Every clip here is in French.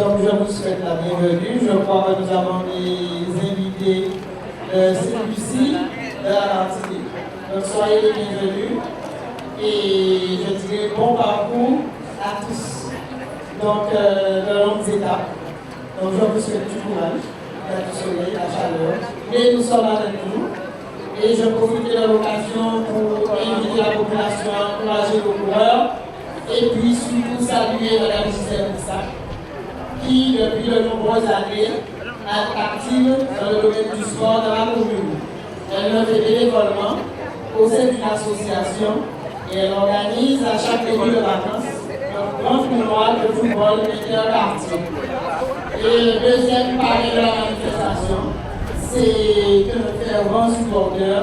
Donc je vous souhaite la bienvenue. Je crois que nous avons des invités de celui-ci, de la Martinique. Donc soyez les bienvenus. Et je dirais bon parcours à tous. Donc de longues étapes. Donc je vous souhaite du courage, du soleil, la chaleur. Mais nous sommes avec vous. Et je profite de l'occasion pour inviter la population à encourager nos coureurs. Et puis surtout saluer Mme Gisèle Rissac, qui depuis de nombreuses années est active dans le domaine du sport dans la commune. Elle le fait bénévolement au sein d'une association et elle organise à chaque début de vacances un grand tournoi de football interquartier. Et le deuxième palier de la manifestation, c'est un fervent supporter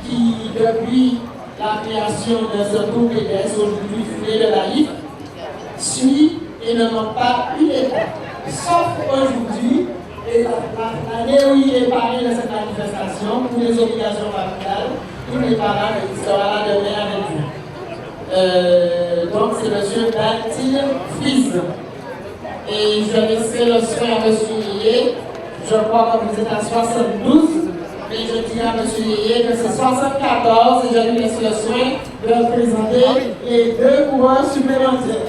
qui, depuis la création de ce groupe pédestre, aujourd'hui fondé de Baïf, suit et ne manque pas une étape. Sauf aujourd'hui, l'année où il est parlé de cette manifestation, pour les obligations familiales, tous les parents qui seront là demain avec vous. Donc c'est M. Bertil Fries. Et je laisserai le soin à M. Yé. Je crois que vous êtes à 72. Mais je dis à M. Yé que c'est 74 et je lui laisse le soin de présenter les deux coureurs supplémentaires.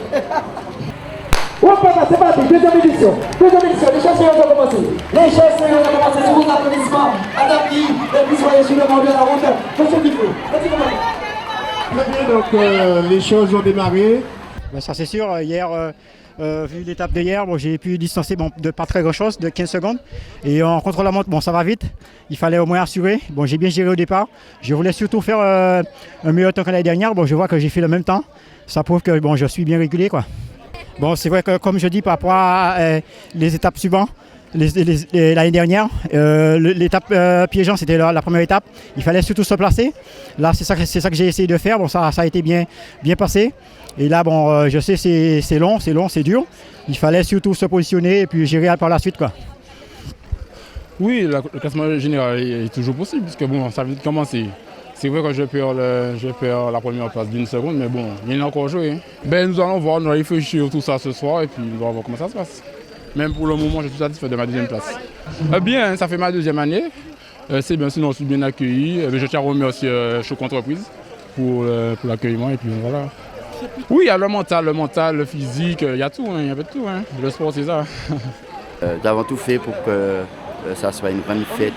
C'est parti, deuxième édition, les chasseurs ont commencé. Les chasseurs ont commencé sur vos applaudissements. Adaptés, et puis soyez sur le monde de la route. Monsieur Duclos, vas-y, comment? Très bien, donc les choses ont démarré. Ben, ça c'est sûr, hier, vu l'étape d'hier, bon, j'ai pu distancer de pas très grand chose, de 15 secondes. Et en contre-la-montre, bon, ça va vite. Il fallait au moins assurer. Bon, j'ai bien géré au départ. Je voulais surtout faire un meilleur temps que l'année dernière. Bon, je vois que j'ai fait le même temps. Ça prouve que bon, je suis bien régulé, quoi. Bon, c'est vrai que comme je dis par rapport à les étapes suivantes, l'année dernière, l'étape piégeant c'était la première étape. Il fallait surtout se placer. Là, c'est ça que j'ai essayé de faire. Bon, ça a été bien passé. Et là, bon, je sais c'est long, c'est dur. Il fallait surtout se positionner et puis gérer par la suite, quoi. Oui, le classement général est toujours possible, puisque bon, ça vient de commencer. C'est vrai que je perds la première place d'une seconde, mais bon, il y en a encore à jouer. Ben, nous allons voir, nous allons réfléchir sur tout ça ce soir et puis nous allons voir comment ça se passe. Même pour le moment, je suis satisfait de ma deuxième place. Bien, ça fait ma deuxième année. C'est bien, sinon je suis bien accueilli. Je tiens à remercier Choc Entreprise pour l'accueillement et puis voilà. Oui, il y a le mental, le physique, il y a tout, il y a un peu de tout. Le sport, c'est ça. Nous avons tout fait pour que ça soit une grande fête,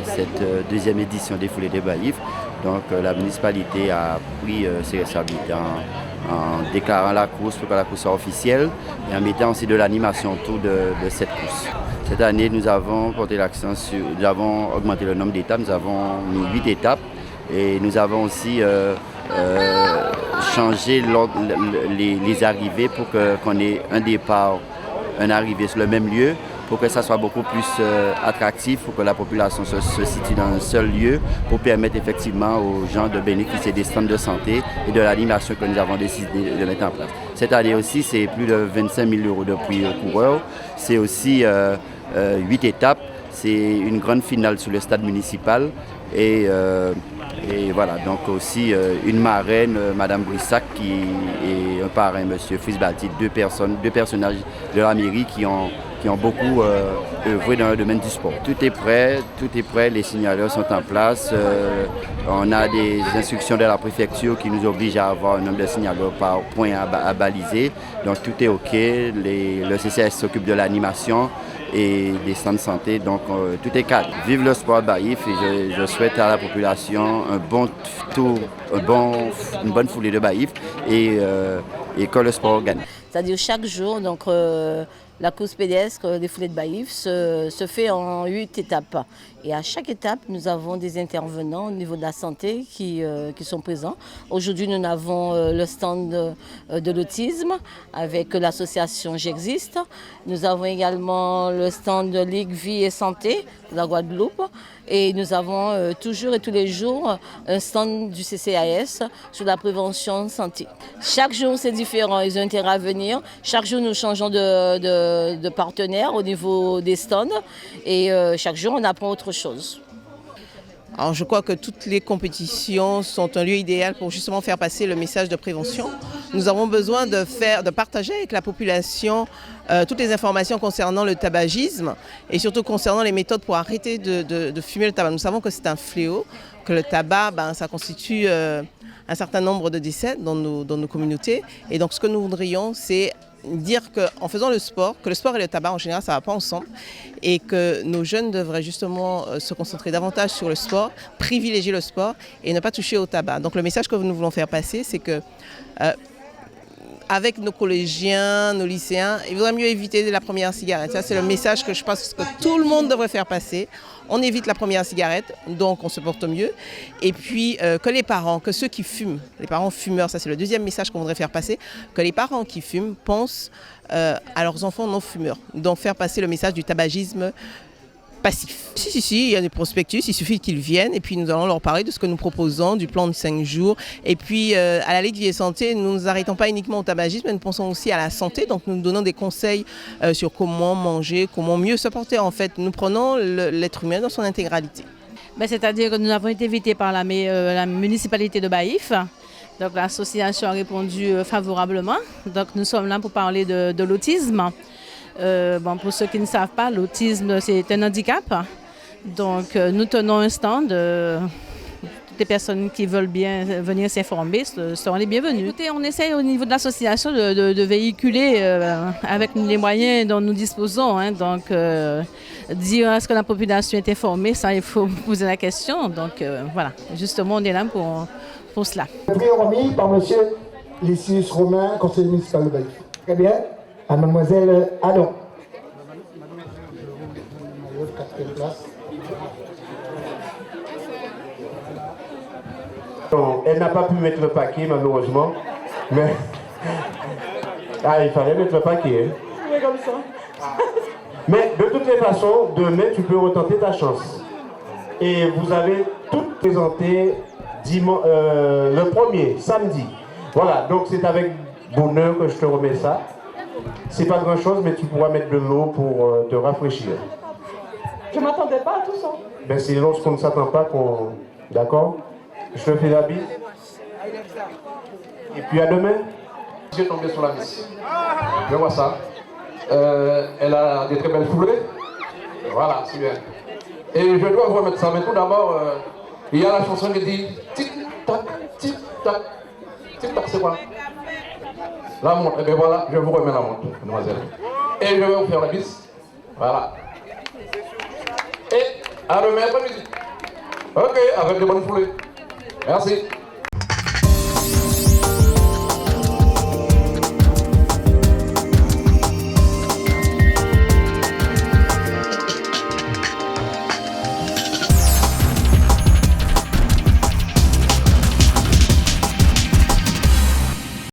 cette deuxième édition des Foulées de Baïf. Donc la municipalité a pris ses responsabilités en déclarant la course pour que la course soit officielle et en mettant aussi de l'animation autour de cette course. Cette année, nous avons porté l'accent sur, nous avons augmenté le nombre d'étapes, nous avons mis 8 étapes et nous avons aussi changé les arrivées pour qu'on ait un départ, un arrivée sur le même lieu, pour que ça soit beaucoup plus attractif, pour que la population se situe dans un seul lieu, pour permettre effectivement aux gens de bénéficier des stands de santé et de l'animation que nous avons décidé de mettre en place. Cette année aussi, c'est plus de 25 000 € de prix aux coureurs. C'est aussi 8 étapes. C'est une grande finale sur le stade municipal. Et voilà, donc aussi une marraine, Madame Brissac, et un parrain, Monsieur Frisbalti, deux personnages de la mairie qui ont beaucoup œuvré dans le domaine du sport. Tout est prêt, les signaleurs sont en place. On a des instructions de la préfecture qui nous obligent à avoir un nombre de signaleurs par point à baliser. Donc tout est OK, le CCS s'occupe de l'animation et des centres de santé, donc tout est calme. Vive le sport à Baïf et je souhaite à la population un bon tour, une bonne foulée de Baïf et que le sport gagne. C'est-à-dire chaque jour, donc, la course pédestre des Foulées de Baïf se fait en 8 étapes. Et à chaque étape, nous avons des intervenants au niveau de la santé qui sont présents. Aujourd'hui, nous avons le stand de l'autisme avec l'association J'existe. Nous avons également le stand de Ligue Vie et Santé de la Guadeloupe. Et nous avons toujours et tous les jours un stand du CCAS sur la prévention de santé. Chaque jour, c'est différent. Ils ont intérêt à venir. Chaque jour, nous changeons de partenaire au niveau des stands. Et chaque jour, on apprend autre chose. Alors je crois que toutes les compétitions sont un lieu idéal pour justement faire passer le message de prévention. Nous avons besoin de partager avec la population toutes les informations concernant le tabagisme et surtout concernant les méthodes pour arrêter de fumer le tabac. Nous savons que c'est un fléau, que le tabac, ça constitue un certain nombre de décès dans nos communautés. Et donc ce que nous voudrions, c'est dire qu'en faisant le sport, que le sport et le tabac en général ça ne va pas ensemble et que nos jeunes devraient justement se concentrer davantage sur le sport, privilégier le sport et ne pas toucher au tabac. Donc le message que nous voulons faire passer, c'est que avec nos collégiens, nos lycéens, il vaudrait mieux éviter la première cigarette. Ça, c'est le message que je pense que tout le monde devrait faire passer. On évite la première cigarette, donc on se porte mieux. Et puis que les parents, que ceux qui fument, les parents fumeurs, ça c'est le deuxième message qu'on voudrait faire passer, que les parents qui fument pensent à leurs enfants non fumeurs. Donc faire passer le message du tabagisme passif. Si, il y a des prospectus, il suffit qu'ils viennent et puis nous allons leur parler de ce que nous proposons, du plan de 5 jours. Et puis à la Ligue Vie et Santé, nous ne nous arrêtons pas uniquement au tabagisme, mais nous pensons aussi à la santé. Donc nous donnons des conseils sur comment manger, comment mieux se porter en fait. Nous prenons l'être humain dans son intégralité. C'est-à-dire que nous avons été invités par la municipalité de Baïf. Donc l'association a répondu favorablement. Donc nous sommes là pour parler de l'autisme. Pour ceux qui ne savent pas, l'autisme c'est un handicap. Donc nous tenons un stand. Toutes les personnes qui veulent bien venir s'informer seront les bienvenues. Écoutez, on essaye au niveau de l'association de véhiculer avec les moyens dont nous disposons. Donc dire est-ce que la population est informée, ça il faut poser la question. Donc voilà, justement on est là pour cela. Prix remis par monsieur Lycius Romain, conseiller municipal de Baïf. Très bien. À mademoiselle Adam. Elle n'a pas pu mettre le paquet malheureusement, mais il fallait mettre le paquet. Oui, comme ça. Mais de toutes les façons, demain tu peux retenter ta chance. Et vous avez tout présenté le premier, samedi. Voilà, donc c'est avec bonheur que je te remets ça. C'est pas grand chose, mais tu pourras mettre de l'eau pour te rafraîchir. Je ne m'attendais pas à tout ça. Ben c'est lorsqu'on ne s'attend pas qu'on... D'accord? Je te fais la bise. Et puis à demain. Je suis tombé sur la miss. Je vois ça. Elle a des très belles foulées. Voilà, c'est bien. Et je dois vous remettre ça. Mais tout d'abord, il y a la chanson qui dit tic-tac, tic-tac. Tic-tac, c'est quoi? La montre, et bien voilà, je vous remets la montre, mademoiselle. Et je vais vous faire la bise. Voilà. Et à demain après-midi. Ok, avec de bonnes foulées. Merci.